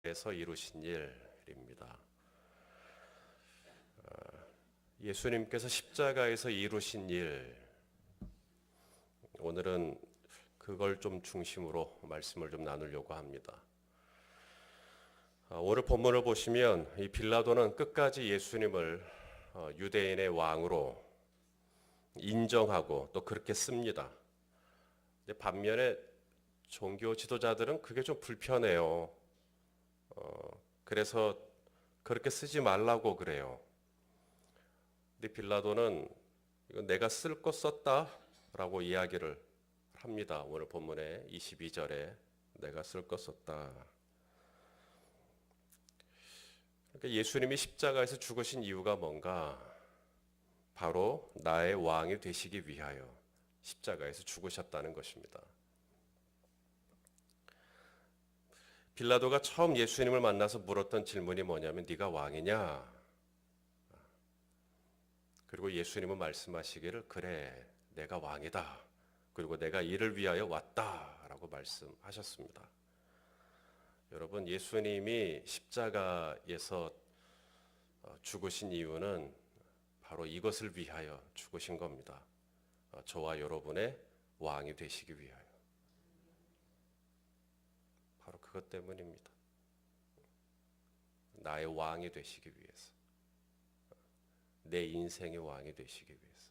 십자가에서 이루신 일입니다. 예수님께서 십자가에서 이루신 일, 오늘은 그걸 좀 중심으로 말씀을 좀 나누려고 합니다. 오늘 본문을 보시면 이 빌라도는 끝까지 예수님을 유대인의 왕으로 인정하고 또 그렇게 씁니다. 근데 반면에 종교 지도자들은 그게 좀 불편해요. 그래서 그렇게 쓰지 말라고 그래요. 근데 빌라도는 이건 내가 쓸 거 썼다라고 이야기를 합니다. 오늘 본문의 22절에 내가 쓸 거 썼다. 그러니까 예수님이 십자가에서 죽으신 이유가 뭔가? 바로 나의 왕이 되시기 위하여 십자가에서 죽으셨다는 것입니다. 빌라도가 처음 예수님을 만나서 물었던 질문이 뭐냐면 네가 왕이냐? 그리고 예수님은 말씀하시기를 그래 내가 왕이다. 그리고 내가 이를 위하여 왔다라고 말씀하셨습니다. 여러분, 예수님이 십자가에서 죽으신 이유는 바로 이것을 위하여 죽으신 겁니다. 저와 여러분의 왕이 되시기 위하여. 바로 그것 때문입니다. 나의 왕이 되시기 위해서. 내 인생의 왕이 되시기 위해서.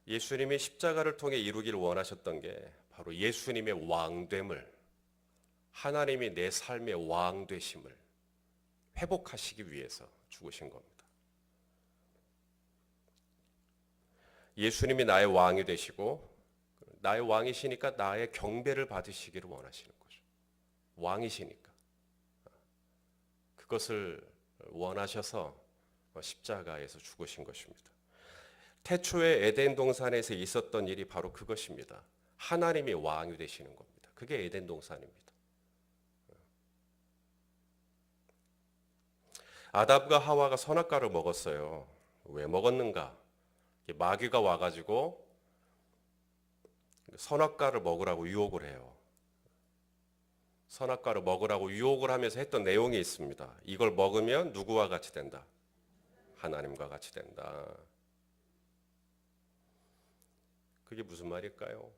예수님이 십자가를 통해 이루길 원하셨던 게 바로 예수님의 왕됨을, 하나님이 내 삶의 왕 되심을 회복하시기 위해서 죽으신 겁니다. 예수님이 나의 왕이 되시고 나의 왕이시니까 나의 경배를 받으시기를 원하시는 거죠. 왕이시니까. 그것을 원하셔서 십자가에서 죽으신 것입니다. 태초에 에덴 동산에서 있었던 일이 바로 그것입니다. 하나님이 왕이 되시는 겁니다. 그게 에덴 동산입니다. 아담과 하와가 선악과를 먹었어요. 왜 먹었는가? 마귀가 와가지고 선악과를 먹으라고 유혹을 해요. 선악과를 먹으라고 유혹을 하면서 했던 내용이 있습니다. 이걸 먹으면 누구와 같이 된다? 하나님과 같이 된다. 그게 무슨 말일까요?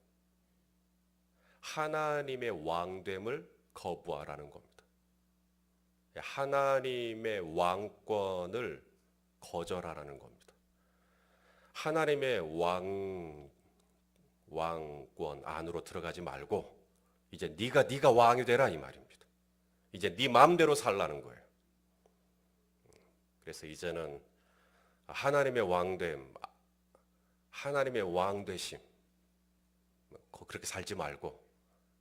하나님의 왕됨을 거부하라는 겁니다. 하나님의 왕권을 거절하라는 겁니다. 하나님의 왕권 안으로 들어가지 말고 이제 네가 왕이 되라 이 말입니다. 이제 네 마음대로 살라는 거예요. 그래서 이제는 하나님의 왕됨, 하나님의 왕 되심 그렇게 살지 말고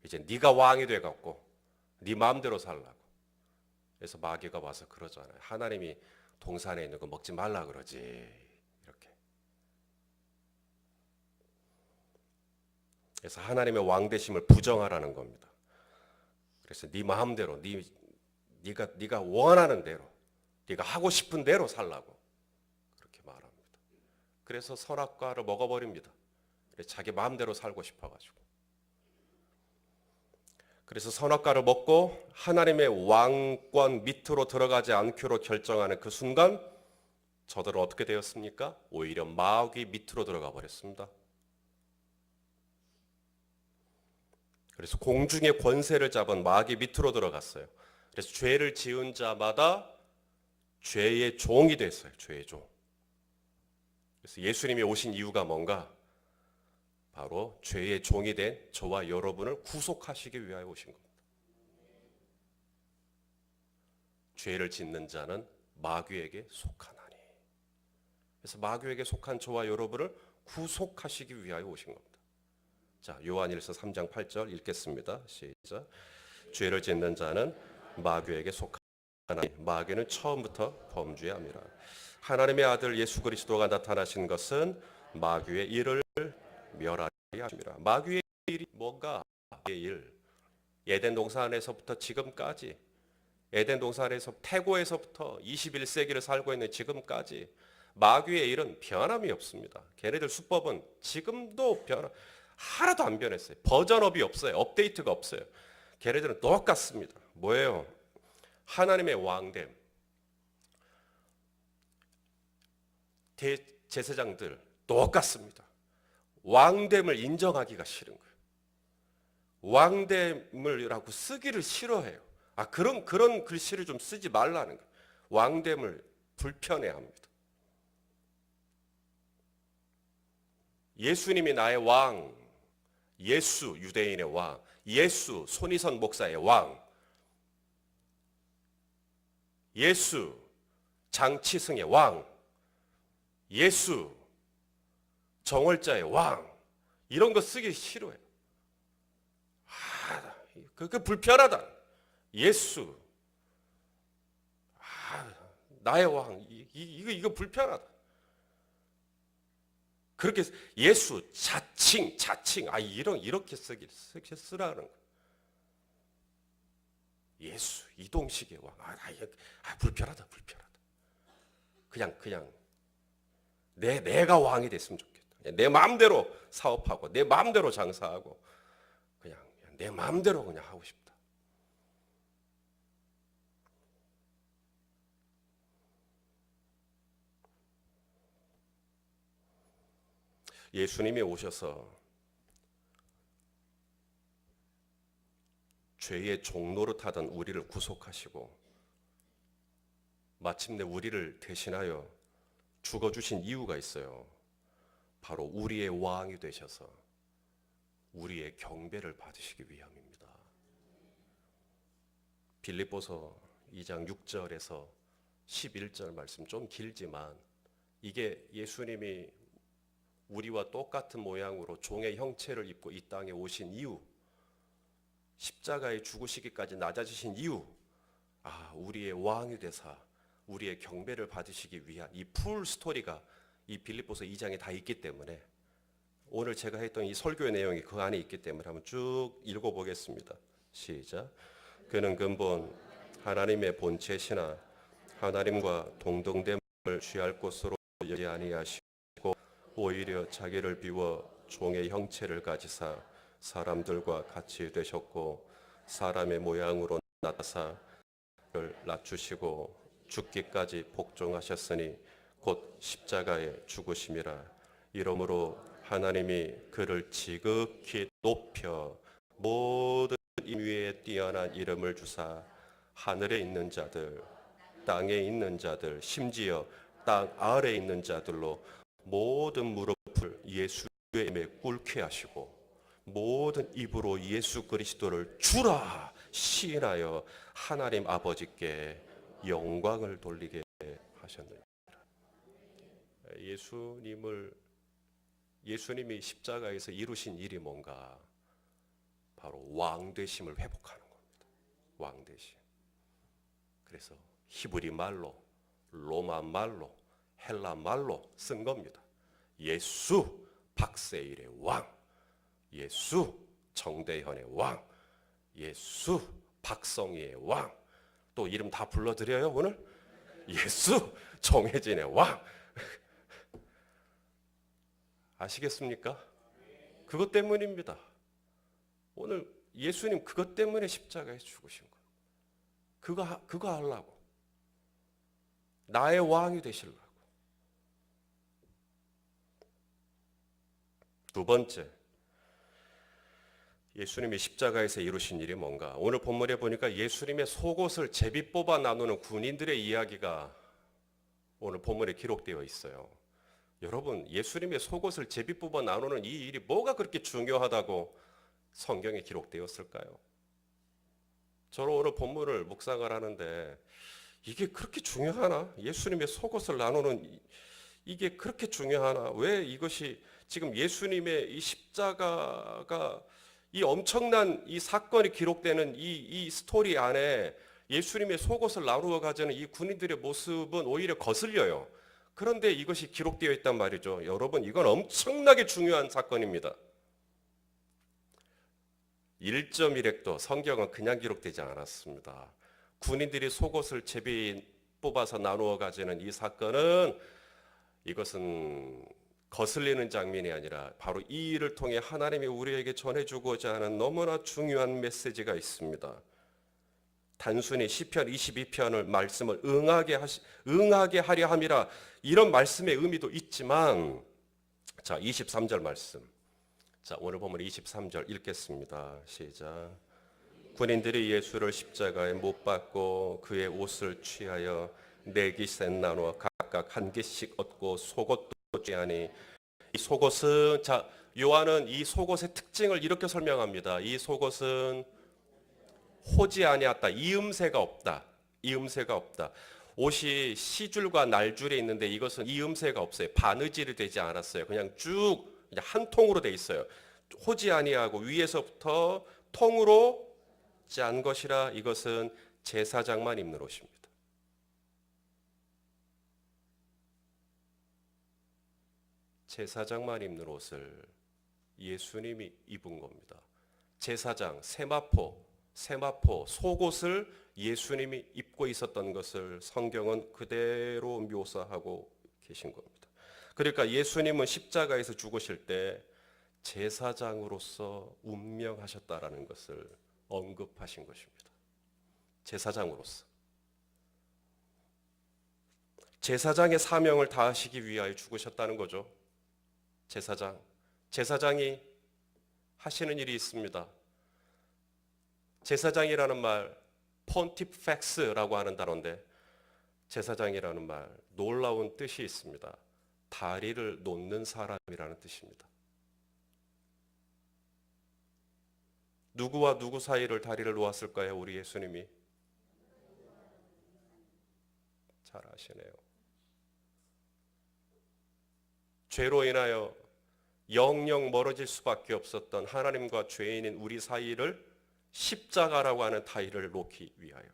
이제 네가 왕이 돼 갖고 네 마음대로 살라고. 그래서 마귀가 와서 그러잖아요. 하나님이 동산에 있는 거 먹지 말라 그러지. 이렇게. 그래서 하나님의 왕 되심을 부정하라는 겁니다. 그래서 네 마음대로 네가 원하는 대로 네가 하고 싶은 대로 살라고 그렇게 말합니다. 그래서 선악과를 먹어버립니다. 그래서 자기 마음대로 살고 싶어가지고. 그래서 선악과를 먹고 하나님의 왕권 밑으로 들어가지 않기로 결정하는 그 순간 저들은 어떻게 되었습니까? 오히려 마귀 밑으로 들어가 버렸습니다. 그래서 공중의 권세를 잡은 마귀 밑으로 들어갔어요. 그래서 죄를 지은 자마다 죄의 종이 됐어요. 죄의 종. 그래서 예수님이 오신 이유가 뭔가? 바로 죄의 종이 된 저와 여러분을 구속하시기 위하여 오신 겁니다. 죄를 짓는 자는 마귀에게 속하나니. 그래서 마귀에게 속한 저와 여러분을 구속하시기 위하여 오신 겁니다. 자, 요한일서 3장 8절 읽겠습니다. 시작. 죄를 짓는 자는 마귀에게 속하나니 마귀는 처음부터 범죄함이라. 하나님의 아들 예수 그리스도가 나타나신 것은 마귀의 일을 멸하리 하심이라. 마귀의 일이 뭔가? 마귀의 일. 에덴 동산에서부터 지금까지, 에덴 동산에서 태고에서부터 21세기를 살고 있는 지금까지 마귀의 일은 변함이 없습니다. 걔네들 수법은 지금도 하나도 안 변했어요. 버전업이 없어요. 업데이트가 없어요. 걔네들은 똑같습니다. 뭐예요? 하나님의 왕됨. 대제사장들 똑같습니다. 왕됨을 인정하기가 싫은 거예요. 왕됨을라고 쓰기를 싫어해요. 그런 글씨를 좀 쓰지 말라는 거예요. 왕됨을 불편해합니다. 예수님이 나의 왕, 예수 유대인의 왕, 예수 손희선 목사의 왕, 예수 장치승의 왕, 예수 정월자의 왕, 이런 거 쓰기 싫어해요. 그 불편하다. 예수, 나의 왕, 이거 불편하다. 그렇게 예수 자칭, 이렇게 쓰라는 거예요. 예수 이동식의 왕, 불편하다. 그냥 내가 왕이 됐으면 좋겠다. 내 마음대로 사업하고 내 마음대로 장사하고 그냥 내 마음대로 그냥 하고 싶다. 예수님이 오셔서 죄의 종노릇하던 우리를 구속하시고 마침내 우리를 대신하여 죽어주신 이유가 있어요. 바로 우리의 왕이 되셔서 우리의 경배를 받으시기 위함입니다. 빌립보서 2장 6절에서 11절 말씀 좀 길지만 이게 예수님이 우리와 똑같은 모양으로 종의 형체를 입고 이 땅에 오신 이유, 십자가에 죽으시기까지 낮아지신 이유, 우리의 왕이 되사 우리의 경배를 받으시기 위한 이 풀 스토리가 이 빌립보서 2장에 다 있기 때문에 오늘 제가 했던 이 설교의 내용이 그 안에 있기 때문에 한번 쭉 읽어보겠습니다. 시작. 그는 근본 하나님의 본체시나 하나님과 동등됨을 취할 것으로 여지 아니하시고 오히려 자기를 비워 종의 형체를 가지사 사람들과 같이 되셨고 사람의 모양으로 나타사를 낮추시고 죽기까지 복종하셨으니 곧 십자가에 죽으심이라. 이러므로 하나님이 그를 지극히 높여 모든 임위에 뛰어난 이름을 주사 하늘에 있는 자들, 땅에 있는 자들, 심지어 땅 아래에 있는 자들로 모든 무릎을 예수의 이름에 꿇게 하시고 모든 입으로 예수 그리스도를 주라 시인하여 하나님 아버지께 영광을 돌리게 하셨느니라. 예수님이 십자가에서 이루신 일이 뭔가? 바로 왕되심을 회복하는 겁니다. 왕되심. 그래서 히브리 말로, 로마 말로, 헬라 말로 쓴 겁니다. 예수 박세일의 왕, 예수 정대현의 왕, 예수 박성희의 왕. 또 이름 다 불러드려요 오늘? 예수 정혜진의 왕. 아시겠습니까? 그것 때문입니다. 오늘 예수님 그것 때문에 십자가에 죽으신 거예요. 그거 하려고. 나의 왕이 되시려고. 두 번째, 예수님이 십자가에서 이루신 일이 뭔가? 오늘 본문에 보니까 예수님의 속옷을 제비 뽑아 나누는 군인들의 이야기가 오늘 본문에 기록되어 있어요. 여러분, 예수님의 속옷을 제비 뽑아 나누는 이 일이 뭐가 그렇게 중요하다고 성경에 기록되었을까요? 저는 오늘 본문을 묵상을 하는데 이게 그렇게 중요하나? 예수님의 속옷을 나누는 이게 그렇게 중요하나? 왜 이것이 지금 예수님의 이 십자가가 이 엄청난 이 사건이 기록되는 이 스토리 안에 예수님의 속옷을 나누어 가지는 이 군인들의 모습은 오히려 거슬려요. 그런데 이것이 기록되어 있단 말이죠. 여러분, 이건 엄청나게 중요한 사건입니다. 1.1획도 성경은 그냥 기록되지 않았습니다. 군인들이 속옷을 제비 뽑아서 나누어 가지는 이 사건은 이것은 거슬리는 장면이 아니라 바로 이 일을 통해 하나님이 우리에게 전해주고자 하는 너무나 중요한 메시지가 있습니다. 단순히 시편 22편을 말씀을 응하게 하려 함이라 이런 말씀의 의미도 있지만, 자 23절 말씀, 자 오늘 보면 23절 읽겠습니다. 시작. 군인들이 예수를 십자가에 못 박고 그의 옷을 취하여 네 깃에 나누어 각각 한 깃씩 얻고 속옷도 취하니, 이 속옷은, 자 요한은 이 속옷의 특징을 이렇게 설명합니다. 이 속옷은 호지 아니었다. 이음새가 없다. 이음새가 없다. 옷이 시줄과 날줄이 있는데 이것은 이음새가 없어요. 바느질이 되지 않았어요. 그냥 쭉 그냥 한 통으로 돼 있어요. 호지 아니하고 위에서부터 통으로 짠 것이라 이것은 제사장만 입는 옷입니다. 제사장만 입는 옷을 예수님이 입은 겁니다. 제사장, 세마포, 속옷을 예수님이 입고 있었던 것을 성경은 그대로 묘사하고 계신 겁니다. 그러니까 예수님은 십자가에서 죽으실 때 제사장으로서 운명하셨다라는 것을 언급하신 것입니다. 제사장으로서. 제사장의 사명을 다하시기 위하여 죽으셨다는 거죠. 제사장이 하시는 일이 있습니다. 제사장이라는 말, 폰티펙스라고 하는 단어인데, 제사장이라는 말, 놀라운 뜻이 있습니다. 다리를 놓는 사람이라는 뜻입니다. 누구와 누구 사이를 다리를 놓았을까요? 우리 예수님이. 잘 아시네요. 죄로 인하여 영영 멀어질 수밖에 없었던 하나님과 죄인인 우리 사이를 십자가라고 하는 다리를 놓기 위하여,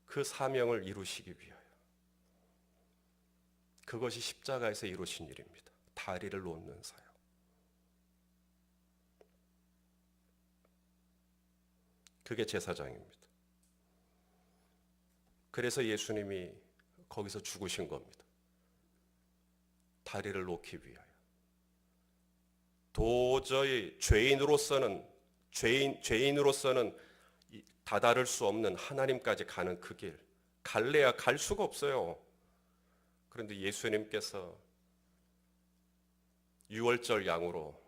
그 사명을 이루시기 위하여, 그것이 십자가에서 이루신 일입니다. 다리를 놓는 사역. 그게 제사장입니다. 그래서 예수님이 거기서 죽으신 겁니다. 다리를 놓기 위하여. 도저히 죄인으로서는 다다를 수 없는 하나님까지 가는 그 길, 갈래야 갈 수가 없어요. 그런데 예수님께서 유월절 양으로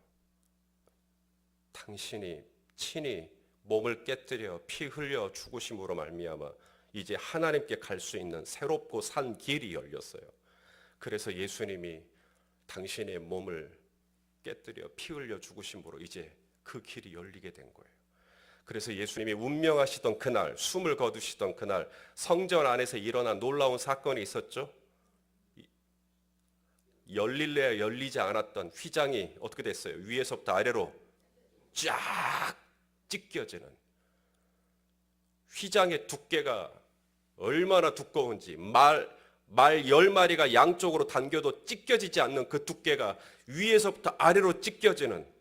당신이 친히 몸을 깨뜨려 피 흘려 죽으심으로 말미암아 이제 하나님께 갈 수 있는 새롭고 산 길이 열렸어요. 그래서 예수님이 당신의 몸을 깨뜨려 피 흘려 죽으심으로 이제 그 길이 열리게 된 거예요. 그래서 예수님이 운명하시던 그날, 숨을 거두시던 그날, 성전 안에서 일어난 놀라운 사건이 있었죠. 열릴래야 열리지 않았던 휘장이 어떻게 됐어요? 위에서부터 아래로 쫙 찢겨지는, 휘장의 두께가 얼마나 두꺼운지, 말 10마리가 양쪽으로 당겨도 찢겨지지 않는 그 두께가 위에서부터 아래로 찢겨지는,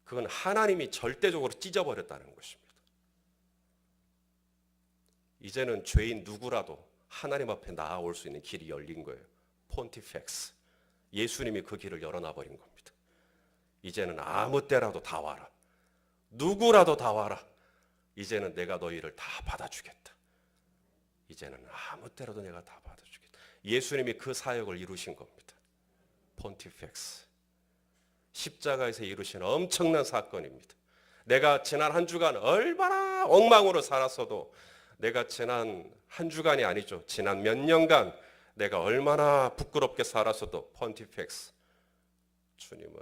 그건 하나님이 절대적으로 찢어버렸다는 것입니다. 이제는 죄인 누구라도 하나님 앞에 나아올 수 있는 길이 열린 거예요. 폰티펙스. 예수님이 그 길을 열어놔버린 겁니다. 이제는 아무 때라도 다 와라. 누구라도 다 와라. 이제는 내가 너희를 다 받아주겠다. 이제는 아무 때라도 내가 다 받아주겠다. 예수님이 그 사역을 이루신 겁니다. 폰티펙스. 십자가에서 이루신 엄청난 사건입니다. 내가 지난 한 주간 얼마나 엉망으로 살았어도, 내가 지난 한 주간이 아니죠, 지난 몇 년간 내가 얼마나 부끄럽게 살았어도 폰티펙스, 주님은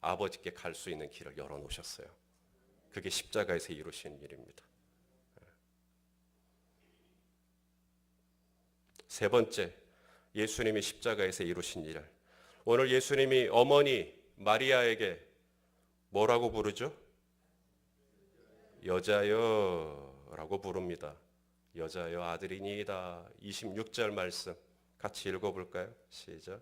아버지께 갈 수 있는 길을 열어놓으셨어요. 그게 십자가에서 이루신 일입니다. 세 번째, 예수님이 십자가에서 이루신 일. 오늘 예수님이 어머니 마리아에게 뭐라고 부르죠? 여자여 라고 부릅니다. 여자여 아들이니이다. 26절 말씀 같이 읽어볼까요? 시작.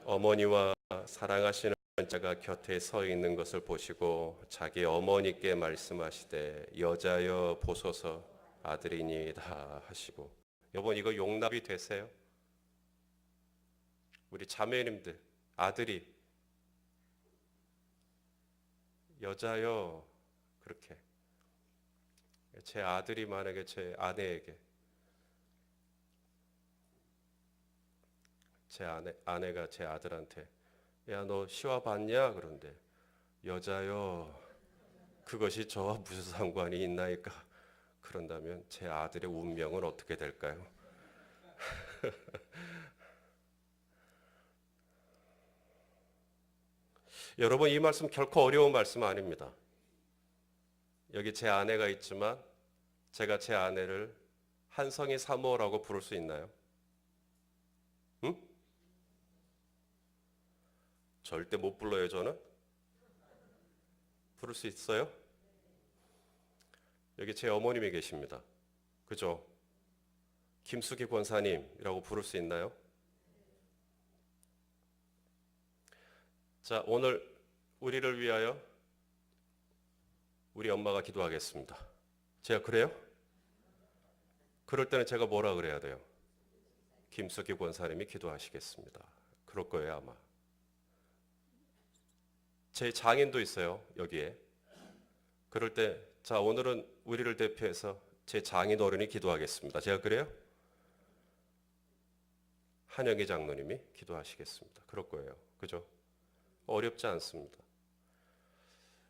어머니와 사랑하시는 자가 곁에 서 있는 것을 보시고 자기 어머니께 말씀하시되 여자여 보소서 아들이니이다 하시고, 여러분 이거 용납이 되세요? 우리 자매님들, 아들이 여자요 그렇게 제 아들이 만약에 제 아내에게 아내가 제 아들한테 야 너 시화 봤냐 그런데 여자요 그것이 저와 무슨 상관이 있나이까 그런다면 제 아들의 운명은 어떻게 될까요? 여러분 이 말씀 결코 어려운 말씀 아닙니다. 여기 제 아내가 있지만 제가 제 아내를 한성의 사모라고 부를 수 있나요? 응? 절대 못 불러요 저는? 부를 수 있어요? 여기 제 어머님이 계십니다. 그죠? 김숙희 권사님이라고 부를 수 있나요? 자, 오늘 우리를 위하여 우리 엄마가 기도하겠습니다. 제가 그래요? 그럴 때는 제가 뭐라 그래야 돼요? 김숙희 권사님이 기도하시겠습니다. 그럴 거예요 아마. 제 장인도 있어요 여기에. 그럴 때 자 오늘은 우리를 대표해서 제 장인 어른이 기도하겠습니다. 제가 그래요? 한영희 장로님이 기도하시겠습니다. 그럴 거예요. 그죠? 어렵지 않습니다.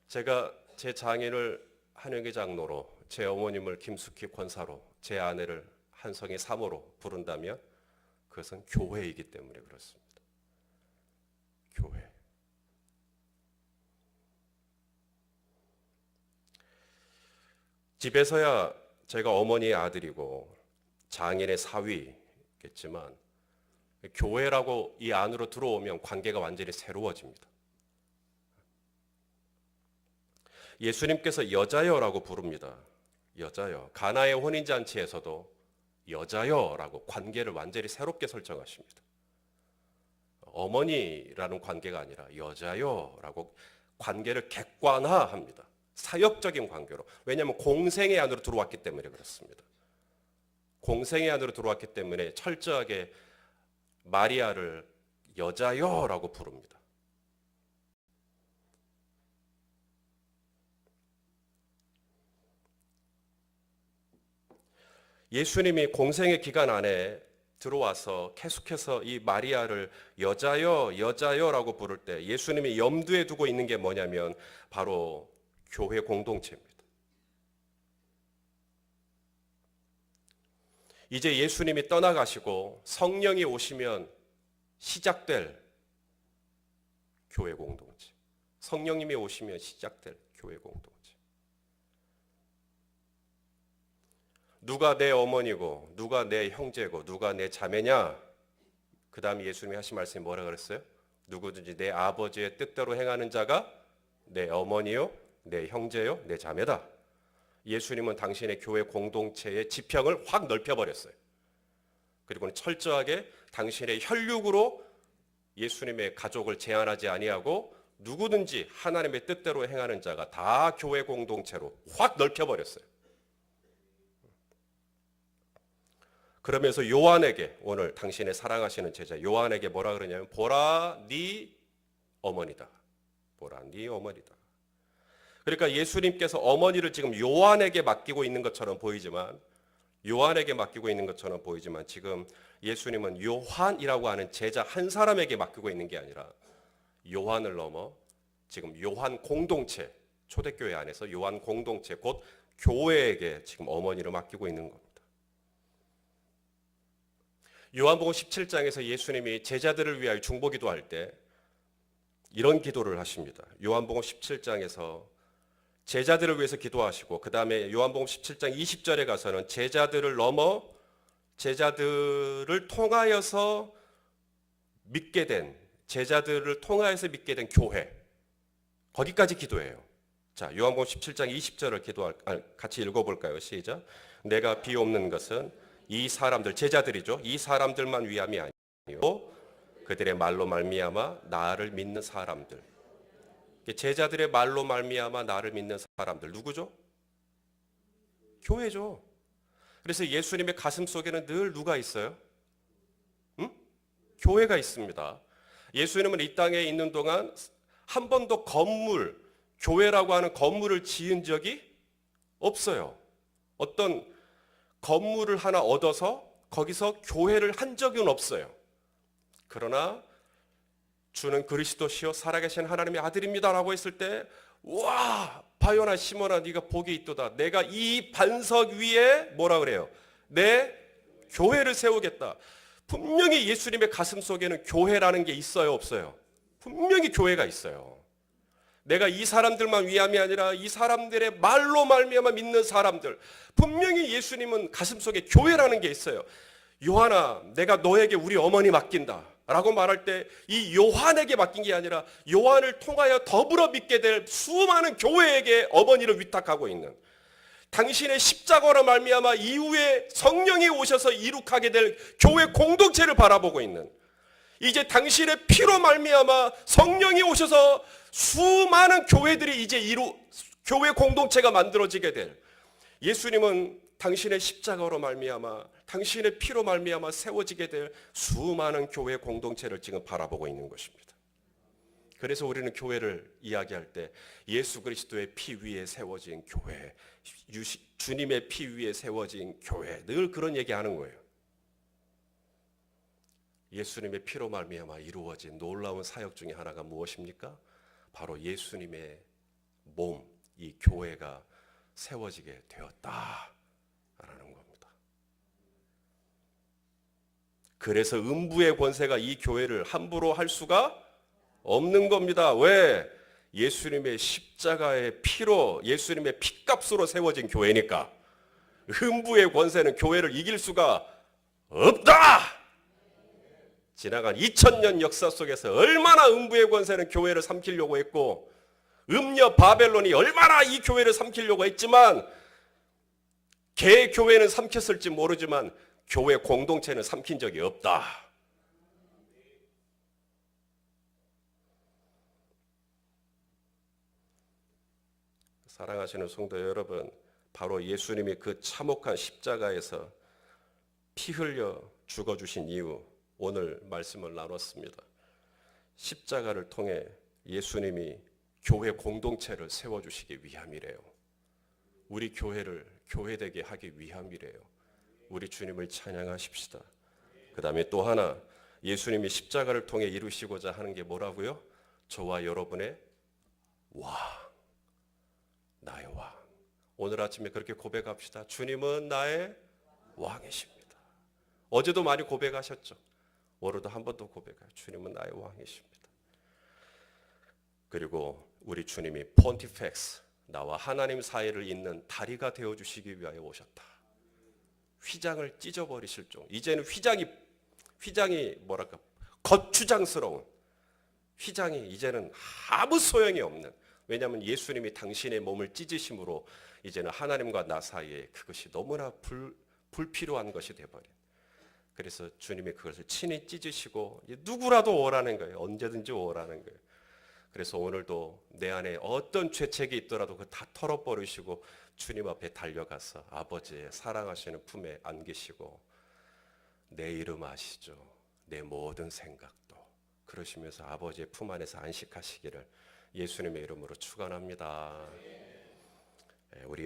제가 제 장인을 한영희 장로로, 제 어머님을 김숙희 권사로, 제 아내를 한성의 사모로 부른다면 그것은 교회이기 때문에 그렇습니다. 교회. 집에서야 제가 어머니의 아들이고 장인의 사위겠지만 교회라고 이 안으로 들어오면 관계가 완전히 새로워집니다. 예수님께서 여자여라고 부릅니다. 여자여. 가나의 혼인잔치에서도 여자여라고 관계를 완전히 새롭게 설정하십니다. 어머니라는 관계가 아니라 여자여라고 관계를 객관화합니다. 사역적인 관계로. 왜냐하면 공생의 안으로 들어왔기 때문에 그렇습니다. 공생의 안으로 들어왔기 때문에 철저하게 마리아를 여자여라고 부릅니다. 예수님이 공생의 기간 안에 들어와서 계속해서 이 마리아를 여자여, 여자여라고 부를 때 예수님이 염두에 두고 있는 게 뭐냐면 바로 교회 공동체입니다. 이제 예수님이 떠나가시고 성령이 오시면 시작될 교회 공동체. 성령님이 오시면 시작될 교회 공동체. 누가 내 어머니고 누가 내 형제고 누가 내 자매냐? 그 다음에 예수님이 하신 말씀이 뭐라 그랬어요? 누구든지 내 아버지의 뜻대로 행하는 자가 내 어머니요, 내 형제요, 내 자매다. 예수님은 당신의 교회 공동체의 지평을 확 넓혀버렸어요. 그리고는 철저하게 당신의 혈육으로 예수님의 가족을 제한하지 아니하고 누구든지 하나님의 뜻대로 행하는 자가 다 교회 공동체로 확 넓혀버렸어요. 그러면서 요한에게, 오늘 당신의 사랑하시는 제자 요한에게 뭐라 그러냐면 보라 네 어머니다. 보라 네 어머니다. 그러니까 예수님께서 어머니를 지금 요한에게 맡기고 있는 것처럼 보이지만 지금 예수님은 요한이라고 하는 제자 한 사람에게 맡기고 있는 게 아니라 요한을 넘어 지금 요한 공동체, 초대교회 안에서 요한 공동체 곧 교회에게 지금 어머니를 맡기고 있는 겁니다. 요한복음 17장에서 예수님이 제자들을 위하여 중보기도할 때 이런 기도를 하십니다. 요한복음 17장에서 제자들을 위해서 기도하시고 그 다음에 요한복음 17장 20절에 가서는 제자들을 넘어 제자들을 통하여서 믿게 된 제자들을 통하여서 믿게 된 교회 거기까지 기도해요. 자, 요한복음 17장 20절을 같이 읽어볼까요? 시작. 내가 비옵는 것은 이 사람들 제자들이죠. 이 사람들만 위함이 아니요 그들의 말로 말미암아 나를 믿는 사람들. 제자들의 말로 말미암아 나를 믿는 사람들 누구죠? 교회죠. 그래서 예수님의 가슴 속에는 늘 누가 있어요? 응? 교회가 있습니다. 예수님은 이 땅에 있는 동안 한 번도 건물, 교회라고 하는 건물을 지은 적이 없어요. 어떤 건물을 하나 얻어서 거기서 교회를 한 적은 없어요. 그러나 주는 그리스도시요 살아계신 하나님의 아들입니다라고 했을 때, 와, 바요나 시몬아 네가 복이 있도다. 내가 이 반석 위에 뭐라 그래요? 내 교회를 세우겠다. 분명히 예수님의 가슴 속에는 교회라는 게 있어요, 없어요? 분명히 교회가 있어요. 내가 이 사람들만 위함이 아니라 이 사람들의 말로 말미암아 믿는 사람들, 분명히 예수님은 가슴속에 교회라는 게 있어요. 요한아, 내가 너에게 우리 어머니 맡긴다 라고 말할 때 이 요한에게 맡긴 게 아니라 요한을 통하여 더불어 믿게 될 수많은 교회에게 어머니를 위탁하고 있는, 당신의 십자가로 말미암아 이후에 성령이 오셔서 이룩하게 될 교회 공동체를 바라보고 있는, 이제 당신의 피로 말미암아 성령이 오셔서 수많은 교회들이 이제 교회 공동체가 만들어지게 될, 예수님은 당신의 십자가로 말미암아 당신의 피로 말미암아 세워지게 될 수많은 교회 공동체를 지금 바라보고 있는 것입니다. 그래서 우리는 교회를 이야기할 때 예수 그리스도의 피 위에 세워진 교회, 주님의 피 위에 세워진 교회, 늘 그런 얘기하는 거예요. 예수님의 피로 말미암아 이루어진 놀라운 사역 중에 하나가 무엇입니까? 바로 예수님의 몸, 이 교회가 세워지게 되었다라는 겁니다. 그래서 음부의 권세가 이 교회를 함부로 할 수가 없는 겁니다. 왜? 예수님의 십자가의 피로, 예수님의 피값으로 세워진 교회니까. 음부의 권세는 교회를 이길 수가 없다. 지나간 2000년 역사 속에서 얼마나 음부의 권세는 교회를 삼키려고 했고, 음녀 바벨론이 얼마나 이 교회를 삼키려고 했지만, 개 교회는 삼켰을지 모르지만 교회 공동체는 삼킨 적이 없다. 사랑하시는 성도 여러분, 바로 예수님이 그 참혹한 십자가에서 피 흘려 죽어주신 이유, 오늘 말씀을 나눴습니다. 십자가를 통해 예수님이 교회 공동체를 세워주시기 위함이래요. 우리 교회를 교회되게 하기 위함이래요. 우리 주님을 찬양하십시다. 그 다음에 또 하나, 예수님이 십자가를 통해 이루시고자 하는 게 뭐라고요? 저와 여러분의 왕, 나의 왕. 오늘 아침에 그렇게 고백합시다. 주님은 나의 왕이십니다. 어제도 많이 고백하셨죠. 오늘도 한 번 더 고백해요. 주님은 나의 왕이십니다. 그리고 우리 주님이 폰티펙스, 나와 하나님 사이를 잇는 다리가 되어주시기 위하여 오셨다. 휘장을 찢어버리실 종. 이제는 휘장이 뭐랄까, 거추장스러운 휘장이 이제는 아무 소용이 없는, 왜냐하면 예수님이 당신의 몸을 찢으심으로 이제는 하나님과 나 사이에 그것이 너무나 불필요한 것이 되어버린, 그래서 주님이 그것을 친히 찢으시고 누구라도 오라는 거예요. 언제든지 오라는 거예요. 그래서 오늘도 내 안에 어떤 죄책이 있더라도 그거 다 털어버리시고 주님 앞에 달려가서 아버지의 사랑하시는 품에 안기시고, 내 이름 아시죠? 내 모든 생각도, 그러시면서 아버지의 품 안에서 안식하시기를 예수님의 이름으로 축원합니다. 우리